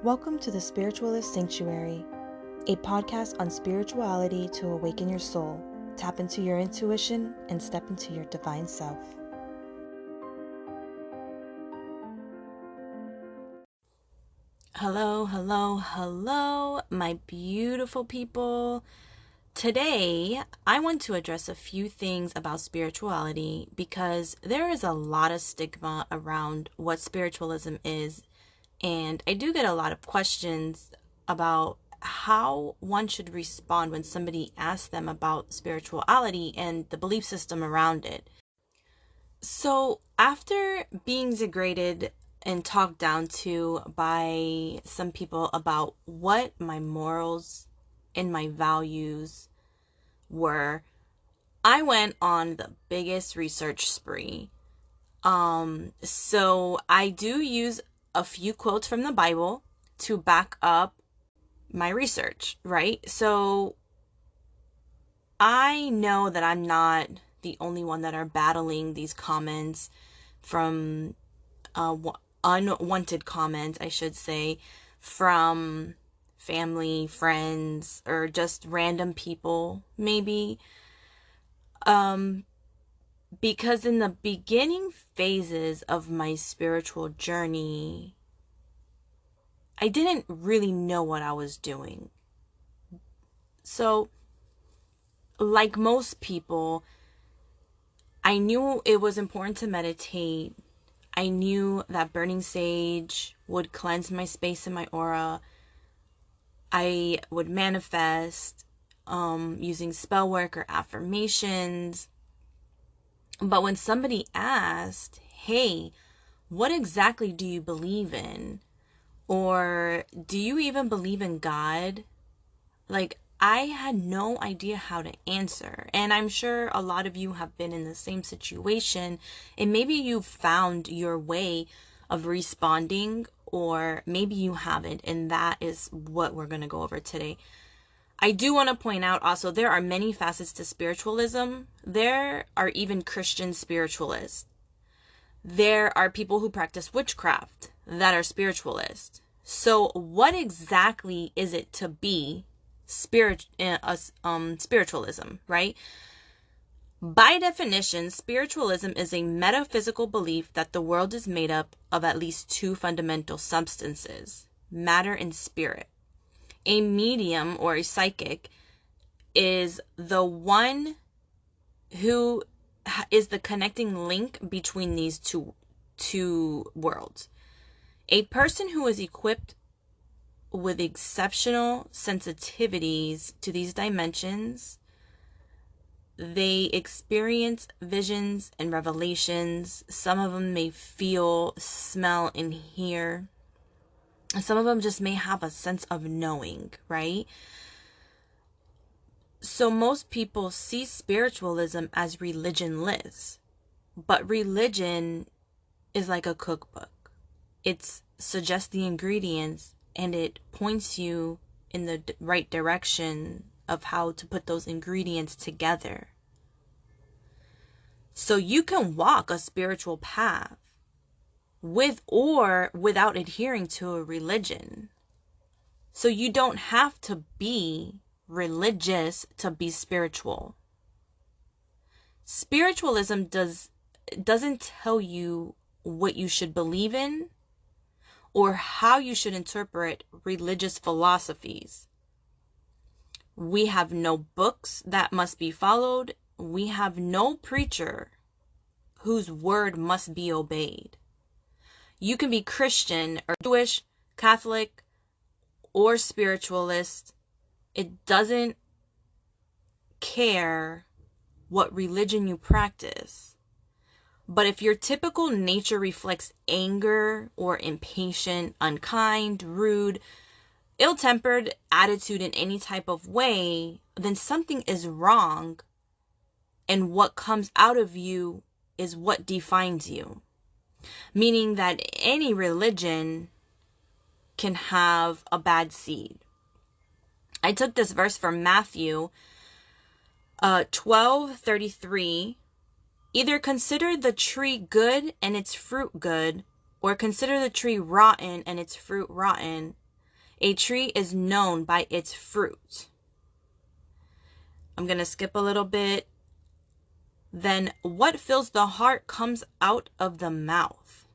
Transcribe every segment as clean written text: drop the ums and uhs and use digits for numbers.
Welcome to the Spiritualist Sanctuary, a podcast on spirituality to awaken your soul, tap into your intuition, and step into your divine self. Hello, my beautiful people. Today, I want to address a few things about spirituality because there is a lot of stigma around what spiritualism is, and I do get a lot of questions about how one should respond when somebody asks them about spirituality and the belief system around it. So, after being degraded and talked down to by some people about what my morals and my values were, I went on the biggest research spree. So I do use a few quotes from the Bible to back up my research, right? So I know that I'm not the only one that are battling these comments from unwanted comments, I should say, from family, friends, or just random people, maybe. Because in the beginning phases of my spiritual journey, I didn't really know what I was doing. So, like most people, I knew it was important to meditate. I knew that burning sage would cleanse my space and my aura. I would manifest using spell work or affirmations. But when somebody asked, hey, what exactly do you believe in? Or do you even believe in God? Like, I had no idea how to answer. And I'm sure a lot of you have been in the same situation. And maybe you've found your way of responding, or maybe you haven't. And that is what we're going to go over today. I do want to point out also, there are many facets to spiritualism. There are even Christian spiritualists. There are people who practice witchcraft that are spiritualists. So what exactly is it to be spiritualism, right? By definition, spiritualism is a metaphysical belief that the world is made up of at least two fundamental substances, matter and spirit. A medium or a psychic is the one who is the connecting link between these two worlds. A person who is equipped with exceptional sensitivities to these dimensions, they experience visions and revelations. Some of them may feel, smell, and hear. Some of them just may have a sense of knowing, right? So most people see spiritualism as religionless, but religion is like a cookbook. It suggests the ingredients and it points you in the right direction of how to put those ingredients together. So you can walk a spiritual path with or without adhering to a religion. So you don't have to be religious to be spiritual. Spiritualism doesn't tell you what you should believe in or how you should interpret religious philosophies. We have no books that must be followed. We have no preacher whose word must be obeyed. You can be Christian or Jewish, Catholic, or spiritualist. It doesn't care what religion you practice. But if your typical nature reflects anger or impatient, unkind, rude, ill-tempered attitude in any type of way, then something is wrong, and what comes out of you is what defines you. Meaning that any religion can have a bad seed. I took this verse from Matthew 12:33. Either consider the tree good and its fruit good, or consider the tree rotten and its fruit rotten. A tree is known by its fruit. I'm going to skip a little bit. Then what fills the heart comes out of the mouth.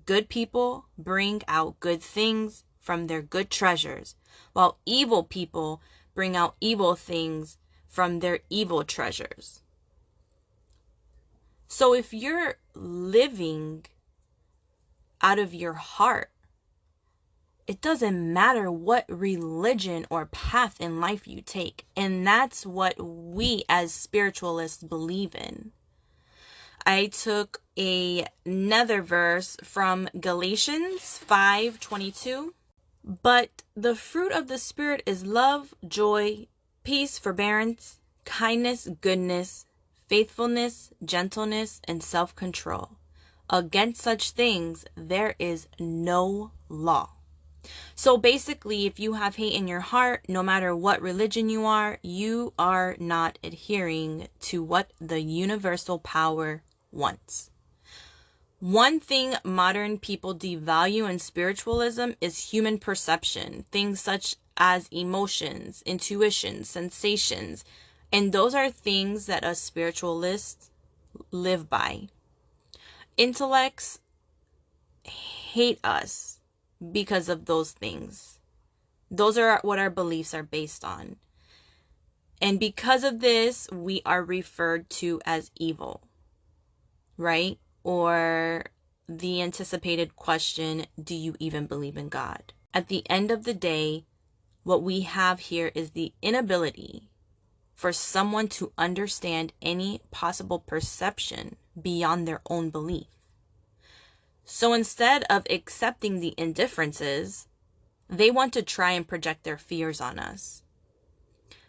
Good people bring out good things from their good treasures, while evil people bring out evil things from their evil treasures. So if you're living out of your heart, it doesn't matter what religion or path in life you take. And that's what we as spiritualists believe in. I took another verse from Galatians 5:22. But the fruit of the Spirit is love, joy, peace, forbearance, kindness, goodness, faithfulness, gentleness, and self-control. Against such things there is no law. So basically, if you have hate in your heart, no matter what religion you are not adhering to what the universal power wants. One thing modern people devalue in spiritualism is human perception, things such as emotions, intuition, sensations, and those are things that us spiritualists live by. Intellects hate us because of those things. Those are what our beliefs are based on. And because of this, we are referred to as evil, right? Or the anticipated question, do you even believe in God? At the end of the day, what we have here is the inability for someone to understand any possible perception beyond their own belief. So instead of accepting the indifferences, they want to try and project their fears on us.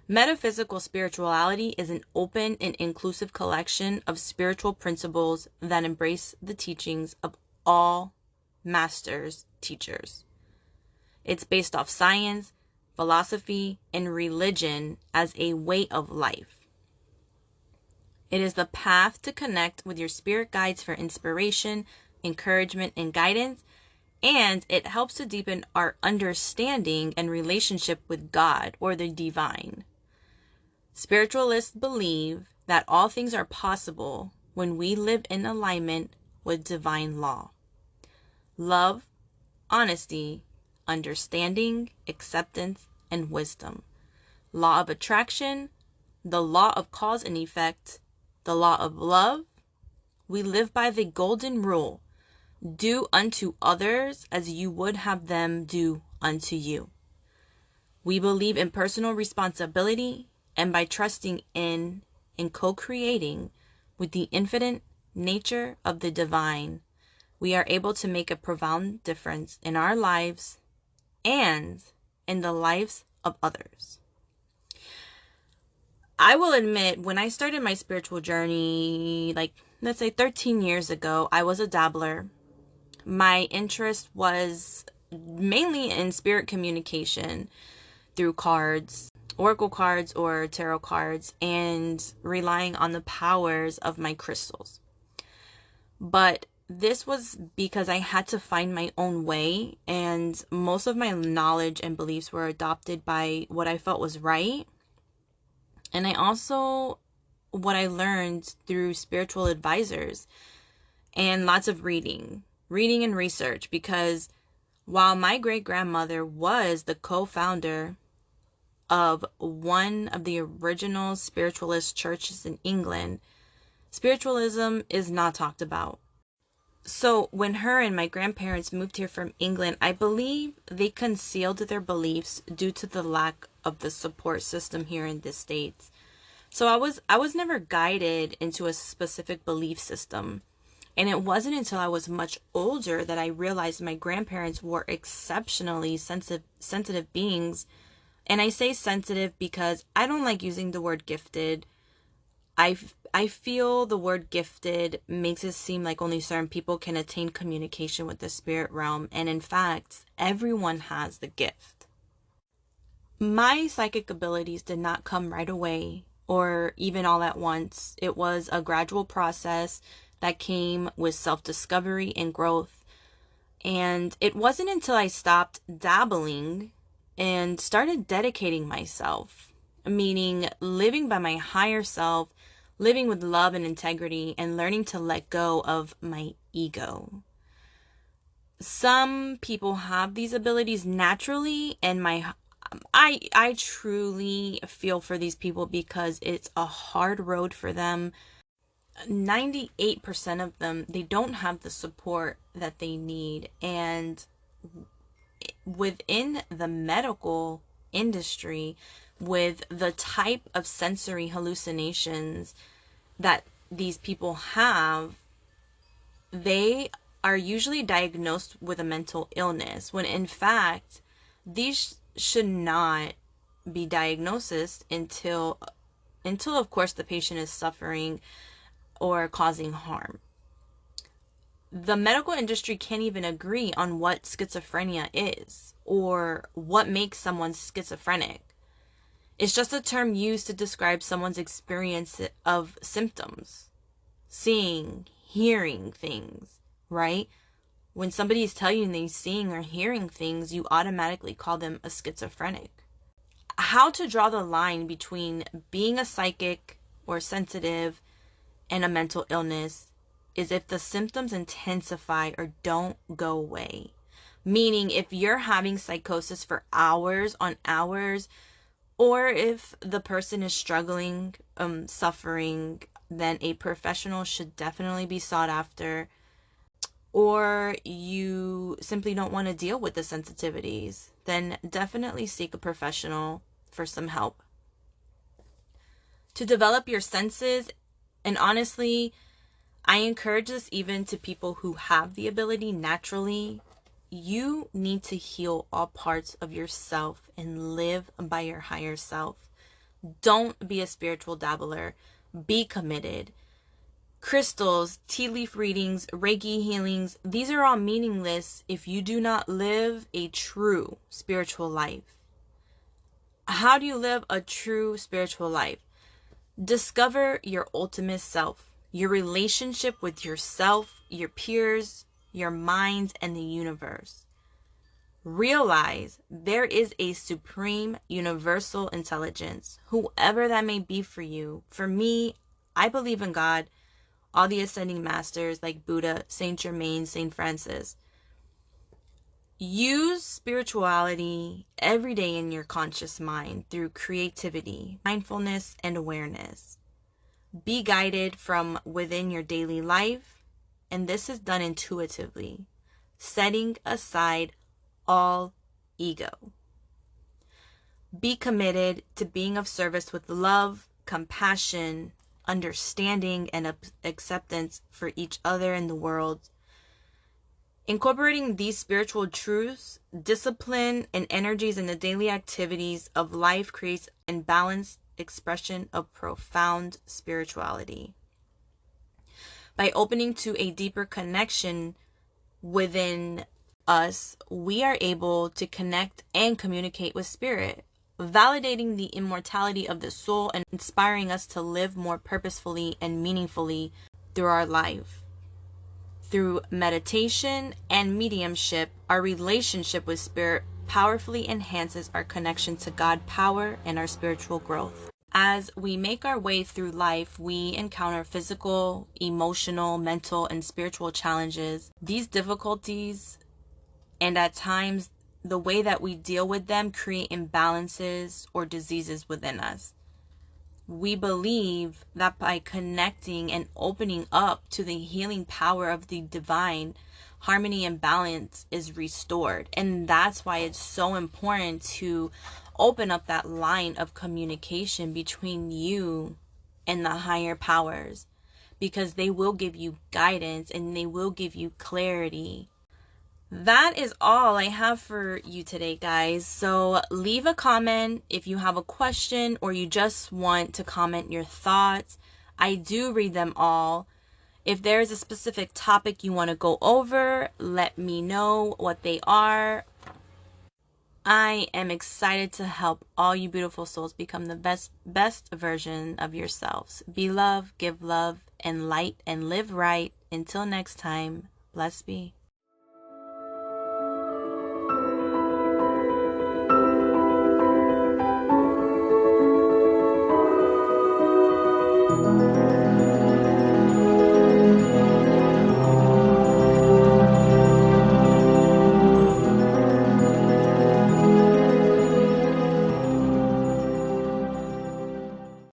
Metaphysical spirituality is an open and inclusive collection of spiritual principles that embrace the teachings of all masters, teachers. It's based off science, philosophy, and religion as a way of life. It is the path to connect with your spirit guides for inspiration, encouragement, and guidance, and it helps to deepen our understanding and relationship with God or the divine. Spiritualists believe that all things are possible when we live in alignment with divine law. Love, honesty, understanding, acceptance, and wisdom. Law of attraction, the law of cause and effect, the law of love. We live by the golden rule. Do unto others as you would have them do unto you. We believe in personal responsibility, and by trusting in and co-creating with the infinite nature of the divine, we are able to make a profound difference in our lives and in the lives of others. I will admit, when I started my spiritual journey, let's say 13 years ago, I was a dabbler. My interest was mainly in spirit communication through cards, oracle cards or tarot cards, and relying on the powers of my crystals. But this was because I had to find my own way, and most of my knowledge and beliefs were adopted by what I felt was right. And what I learned through spiritual advisors and lots of reading and research, because while my great-grandmother was the co-founder of one of the original spiritualist churches in England, spiritualism is not talked about. So when her and my grandparents moved here from England, I believe they concealed their beliefs due to the lack of the support system here in the States. So I was never guided into a specific belief system. And it wasn't until I was much older that I realized my grandparents were exceptionally sensitive beings. And I say sensitive because I don't like using the word gifted. I feel the word gifted makes it seem like only certain people can attain communication with the spirit realm. And in fact, everyone has the gift. My psychic abilities did not come right away or even all at once. It was a gradual process that came with self-discovery and growth. And it wasn't until I stopped dabbling and started dedicating myself, meaning living by my higher self, living with love and integrity, and learning to let go of my ego. Some people have these abilities naturally, and I truly feel for these people because it's a hard road for them. 98% of them, they don't have the support that they need. And within the medical industry, with the type of sensory hallucinations that these people have, they are usually diagnosed with a mental illness, when in fact these should not be diagnosed until of course the patient is suffering or causing harm. The medical industry can't even agree on what schizophrenia is or what makes someone schizophrenic. It's just a term used to describe someone's experience of symptoms, seeing, hearing things, right? When somebody is telling you they're seeing or hearing things, you automatically call them a schizophrenic. How to draw the line between being a psychic or sensitive and a mental illness is if the symptoms intensify or don't go away. Meaning if you're having psychosis for hours on hours, or if the person is struggling, suffering, then a professional should definitely be sought after. Or you simply don't want to deal with the sensitivities, then definitely seek a professional for some help. To develop your senses, and honestly, I encourage this even to people who have the ability naturally. You need to heal all parts of yourself and live by your higher self. Don't be a spiritual dabbler. Be committed. Crystals, tea leaf readings, Reiki healings, these are all meaningless if you do not live a true spiritual life. How do you live a true spiritual life? Discover your ultimate self, your relationship with yourself, your peers, your minds, and the universe. Realize there is a supreme universal intelligence, whoever that may be for you. For me, I believe in God, all the ascending masters like Buddha, Saint Germain, Saint Francis. Use spirituality every day in your conscious mind through creativity, mindfulness, and awareness. Be guided from within your daily life, and this is done intuitively, setting aside all ego. Be committed to being of service with love, compassion, understanding, and acceptance for each other in the world. Incorporating these spiritual truths, discipline, and energies in the daily activities of life creates a balanced expression of profound spirituality. By opening to a deeper connection within us, we are able to connect and communicate with spirit, validating the immortality of the soul and inspiring us to live more purposefully and meaningfully through our life. Through meditation and mediumship, our relationship with spirit powerfully enhances our connection to God power and our spiritual growth. As we make our way through life, we encounter physical, emotional, mental, and spiritual challenges. These difficulties, and at times the way that we deal with them, create imbalances or diseases within us. We believe that by connecting and opening up to the healing power of the divine, harmony and balance is restored. And that's why it's so important to open up that line of communication between you and the higher powers, because they will give you guidance and they will give you clarity. That is all I have for you today, guys. So leave a comment if you have a question or you just want to comment your thoughts. I do read them all. If there's a specific topic you want to go over, let me know what they are. I am excited to help all you beautiful souls become the best version of yourselves. Be love, give love, and light, and live right. Until next time, blessed be.